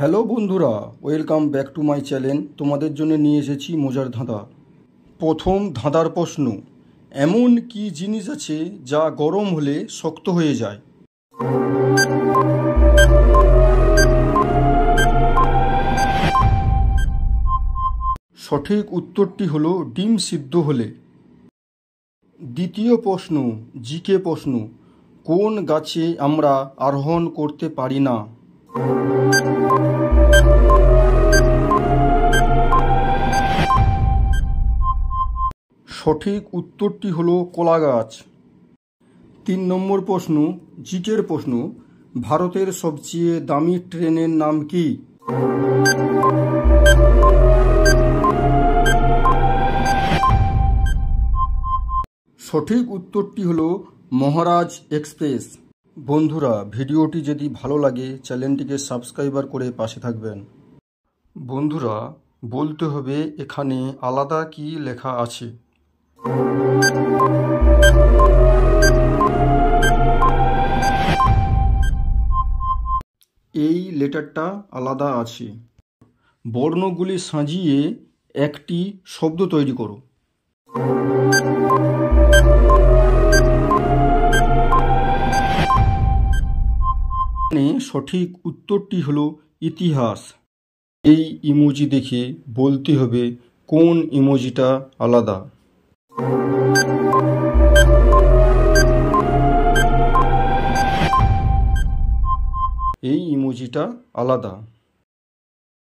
Hello বন্ধুরা, welcome back to my channel. তোমাদের জন্য নিয়ে এসেছি মজার ধাঁধা। প্রথম ধাঁধার প্রশ্ন, এমন কি জিনিস আছে যা গরম হলে শক্ত হয়ে যায়? সঠিক উত্তরটি হলো ডিম সিদ্ধ হলে। দ্বিতীয় প্রশ্ন, জিকে প্রশ্ন, কোন গাছে আমরা আরোহণ করতে পারি না? সঠিক উত্তরটি হলো কলা গাছ। 3 নম্বর প্রশ্ন, জিকের প্রশ্ন, ভারতের সবচেয়ে দামি ট্রেনের নাম কি? সঠিক উত্তরটি হলো মহারাজ এক্সপ্রেস। বন্ধুরা, ভিডিওটি যদি ভালো লাগে চ্যানেলটিকে সাবস্ক্রাইবার করে পাশে থাকবেন। বন্ধুরা, বলতে হবে এখানে আলাদা কি লেখা আছে। এই লেটারটা আলাদা আছে। বর্ণগুলি সাজিয়ে একটি শব্দ তৈরি করো। সঠিক উত্তরটি হলো ইতিহাস। এই ইমোজি দেখে বলতে হবে কোন ইমোজিটা আলাদা। এই ইমোজিটা আলাদা।